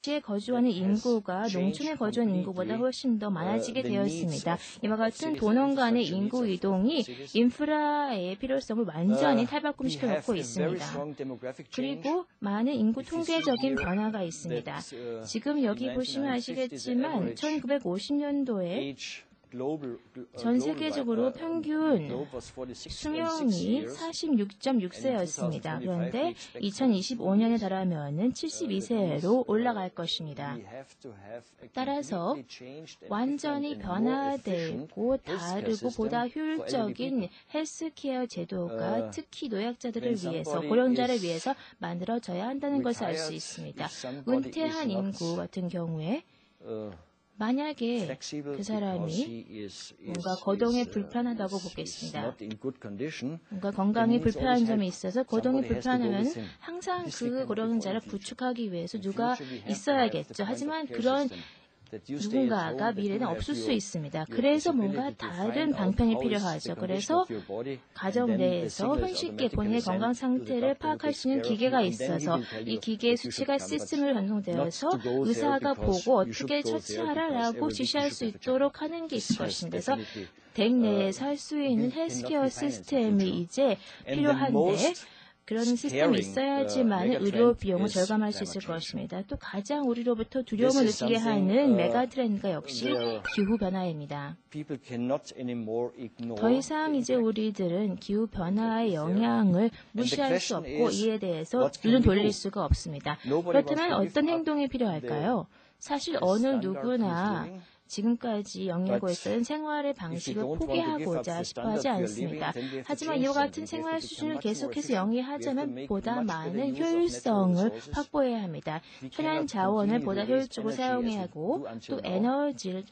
시에 거주하는 인구가 농촌에 거주하는 인구보다 훨씬 더 많아지게 되어 있습니다. 이와 같은 도농 간의 인구 이동이 인프라의 필요성을 완전히 탈바꿈시켜 놓고 있습니다. 그리고 많은 인구 통계적인 변화가 있습니다. 지금 여기 보시면 아시겠지만 1950년도에 전 세계적으로 평균 수명이 46.6세였습니다. 그런데 2025년에 달하면 72세로 올라갈 것입니다. 따라서 완전히 변화되고 다르고 보다 효율적인 헬스케어 제도가 특히 노약자들을 위해서, 고령자를 위해서 만들어져야 한다는 것을 알 수 있습니다. 은퇴한 인구 같은 경우에 만약에 그 사람이 뭔가 거동이 불편하다고 보겠습니다. 뭔가 건강이 불편한 점이 있어서 거동이 불편하면 항상 그 고령자를 부축하기 위해서 누가 있어야겠죠. 하지만 그런 누군가가 미래는 없을 수 있습니다. 그래서 뭔가 다른 방편이 필요하죠. 그래서 가정 내에서 손쉽게 본인의 건강 상태를 파악할 수 있는 기계가 있어서 이 기계의 수치가 시스템으로 전송되어서 의사가 보고 어떻게 처치하라라고 지시할 수 있도록 하는 게 있을 것입니다. 그래서 댁 내에서 할 수 있는 헬스케어 시스템이 이제 필요한데 그런 시스템이 있어야지만 의료 비용을 절감할 수 있을 것입니다. 또 가장 우리로부터 두려움을 느끼게 하는 메가 트렌드가 역시 기후 변화입니다. 더 이상 이제 우리들은 기후 변화의 영향을 무시할 수 없고 이에 대해서 눈을 돌릴 수가 없습니다. 그렇다면 어떤 행동이 필요할까요? 사실 어느 누구나 지금까지 영위하고 있던 생활의 방식을 포기하고자 싶어하지 않습니다. 하지만 이와 같은 생활 수준을 계속해서 영위하자면 보다 많은 효율성을 확보해야 합니다. 천연 자원을 보다 효율적으로 사용해야 하고 또 에너지를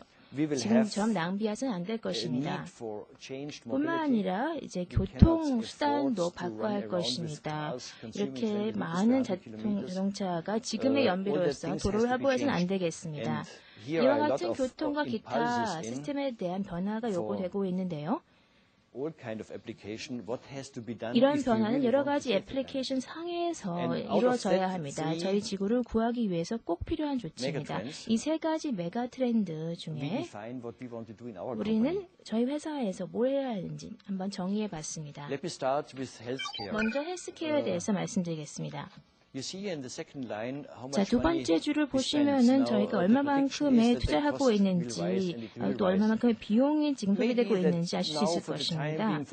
지금처럼 낭비해서는 안 될 것입니다. 뿐만 아니라 이제 교통 수단도 바꿔야 할 것입니다. 이렇게 많은 자동차가 지금의 연비로서 도로를 활보해서는 안 되겠습니다. 이와 같은 교통과 기타 시스템에 대한 변화가 요구되고 있는데요. 이런 변화는 여러 가지 애플리케이션 상에서 이루어져야 합니다. 저희 지구를 구하기 위해서 꼭 필요한 조치입니다. 이 세 가지 메가 트렌드 중에 우리는 저희 회사에서 뭘 해야 하는지 한번 정의해 봤습니다. 먼저 헬스케어에 대해서 말씀드리겠습니다. 자, 두 번째 줄을 보시면은 저희가 얼마만큼의 투자하고 있는지 또 얼마만큼의 비용이 지금 소비되고 있는지 아실 수 있을 것입니다.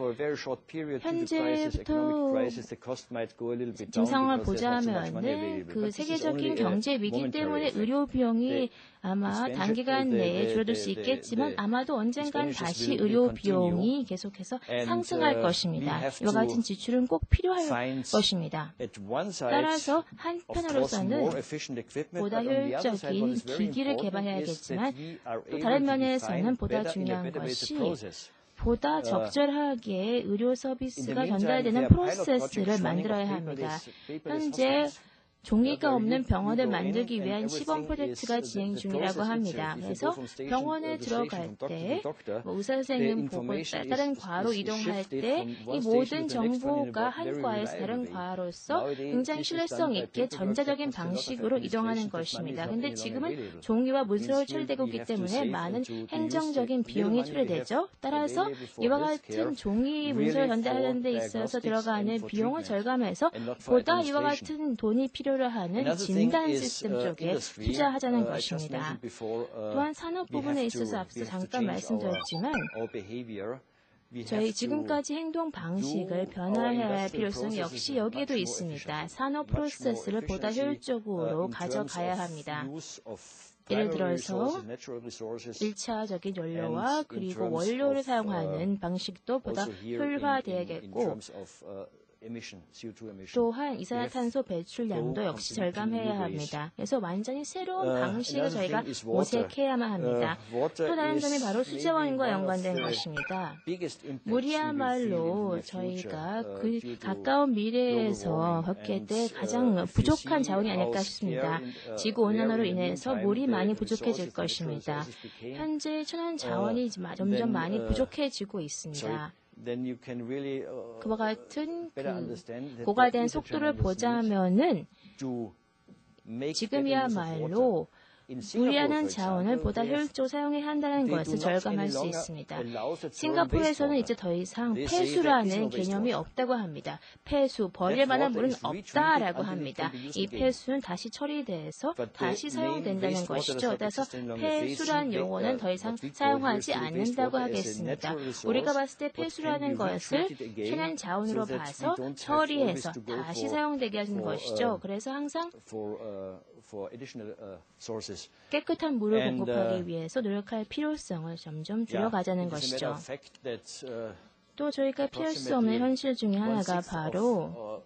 현재부터 지금 상황을 보자면은 그 세계적인 경제 위기 때문에 의료 비용이 아마 단기간 내에 줄어들 수 있겠지만 아마도 언젠간 다시 의료 비용이 계속해서 상승할 것입니다. 이와 같은 지출은 꼭 필요할 것입니다. 따라서 한편으로서는 보다 효율적인 기기를 개발해야겠지만 또 다른 면에서는 보다 중요한 것이 보다 적절하게 의료 서비스가 전달되는 프로세스를 만들어야 합니다. 현재 종이가 없는 병원을 만들기 위한 시범 프로젝트가 진행 중이라고 합니다. 그래서 병원에 들어갈 때 의사 선생님 보고 다른 과로 이동할 때 이 모든 정보가 한 과에서 다른 과로서 굉장히 신뢰성 있게 전자적인 방식으로 이동하는 것입니다. 그런데 지금은 종이와 문서로 처리되고 있기 때문에 많은 행정적인 비용이 초래되죠. 따라서 이와 같은 종이 문서를 전달하는 데 있어서 들어가는 비용을 절감해서 보다 이와 같은 돈이 필요로 하는 진단 시스템 쪽에 투자하자는 것입니다. 또한 산업 부분에 있어서 앞서 잠깐 말씀드렸지만 저희 지금까지 행동 방식을 변화해야 할 필요성이 역시 여기에도 있습니다. 산업 프로세스를 보다 효율적으로 가져가야 합니다. 예를 들어서 1차적인 연료와 그리고 원료를 사용하는 방식도 보다 효율화되어야겠고 또한 이산화탄소 배출량도 역시 절감해야 합니다. 그래서 완전히 새로운 방식을 저희가 모색해야만 합니다. 또 다른 점이 바로 수자원과 연관된 것입니다. 물이야말로 저희가 그 가까운 미래에서 겪게 될 가장 부족한 자원이 아닐까 싶습니다. 지구온난화로 인해서 물이 많이 부족해질 것입니다. 현재 천연 자원이 점점 많이 부족해지고 있습니다. 그와 같은 고갈된 속도를 보자면은 지금이야말로 무리하는 자원을 보다 효율적으로 사용해야 한다는 것을 절감할 수 있습니다. 싱가포르에서는 이제 더 이상 폐수라는 개념이 없다고 합니다. 폐수, 버릴 만한 물은 없다라고 합니다. 이 폐수는 다시 처리돼서 다시 사용된다는 것이죠. 따라서 폐수란 용어는 더 이상 사용하지 않는다고 하겠습니다. 우리가 봤을 때 폐수라는 것을 천연 자원으로 봐서 처리해서 다시 사용되게 하는 것이죠. 그래서 항상 깨끗한 물을 공급하기 위해서 노력할 필요성을 점점 줄여가자는 것이죠. 또 저희가 피할 수 없는 현실 중에 하나가 바로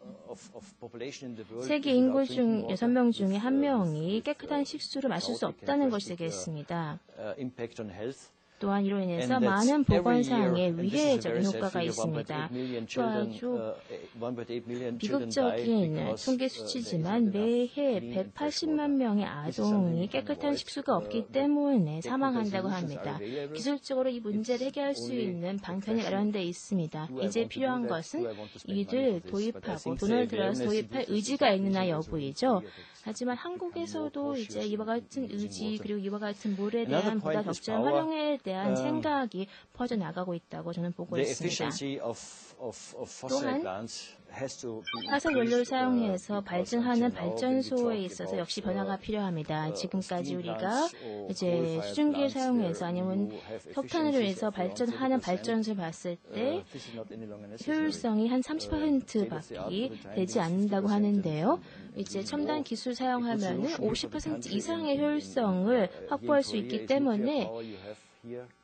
세계 인구 중 6명 중에 1명이 깨끗한 식수를 마실 수 없다는 것이 되겠습니다. 또한 이로 인해서 많은 보건상의 위해적인 효과가 있습니다. 또 아주 비극적인 통계 수치지만 매해 180만 명의 아동이 깨끗한 식수가 없기 때문에 사망한다고 합니다. 기술적으로 이 문제를 해결할 수 있는 방편이 마련되어 있습니다. 이제 필요한 것은 이를 도입하고 돈을 들여서 도입할 의지가 있느냐 여부이죠. 하지만 한국에서도 이제 이와 같은 의지 그리고 이와 같은 물에 대한 보다 적절한 활용에 대한 생각이 퍼져나가고 있다고 저는 보고 있습니다. 또한 화석 연료를 사용해서 발전하는 발전소에 있어서 역시 변화가 필요합니다. 지금까지 우리가 이제 수증기를 사용해서 아니면 석탄으로 해서 발전하는 발전소를 봤을 때 효율성이 한 30%밖에 되지 않는다고 하는데요. 이제 첨단 기술 사용하면 50% 이상의 효율성을 확보할 수 있기 때문에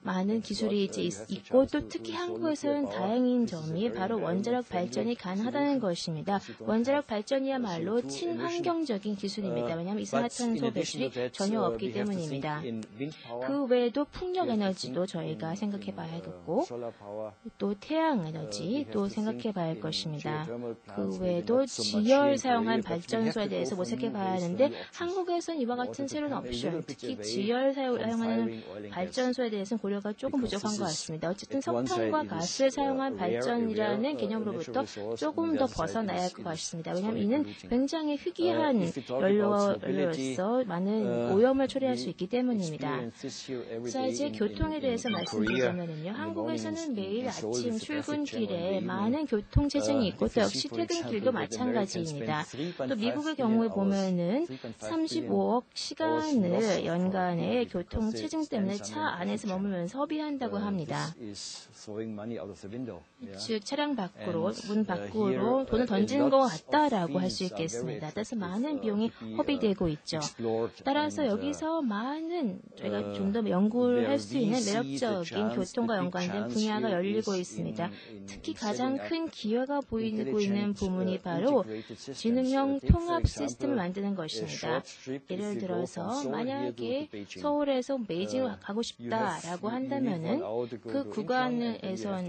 많은 기술이 이제 있고 또 특히 한국에서는 다행인 점이 바로 원자력 발전이 가능하다는 것입니다. 원자력 발전이야말로 친환경적인 기술입니다. 왜냐하면 이산화탄소 배출이 전혀 없기 때문입니다. 그 외에도 풍력 에너지도 저희가 생각해 봐야겠고 또 태양 에너지도 생각해 봐야 할 것입니다. 그 외에도 지열 사용한 발전소에 대해서 모색해 봐야 하는데 한국에서는 이와 같은 새로운 옵션, 특히 지열 사용하는 발전소에 대해서는 고려가 조금 부족한 것 같습니다. 어쨌든 석탄과 가스를 사용한 발전이라는 개념으로부터 조금 더 벗어나야 할 것 같습니다. 왜냐하면 이는 굉장히 희귀한 연료로서 많은 오염을 처리할 수 있기 때문입니다. 자, 이제 교통에 대해서 말씀드리자면요. 한국에서는 매일 아침 출근길에 많은 교통체증이 있고 또 역시 퇴근길도 마찬가지입니다. 또 미국의 경우에 보면은 35억 시간을 연간에 교통체증 때문에 차 안에서 머물면서 허비한다고 합니다. 즉 차량 밖으로, 문 밖으로 돈을 던지는 것 같다라고 할 수 있겠습니다. 따라서 많은 비용이 허비되고 있죠. 따라서 여기서 많은 저희가 좀 더 연구를 할 수 있는 매력적인 교통과 연관된 분야가 열리고 있습니다. 특히 가장 큰 기회가 보이고 있는 부문이 바로 지능형 통합 시스템을 만드는 것입니다. 예를 들어서 만약에 서울에서 베이징을 가고 싶다라고 한다면은 그 구간에서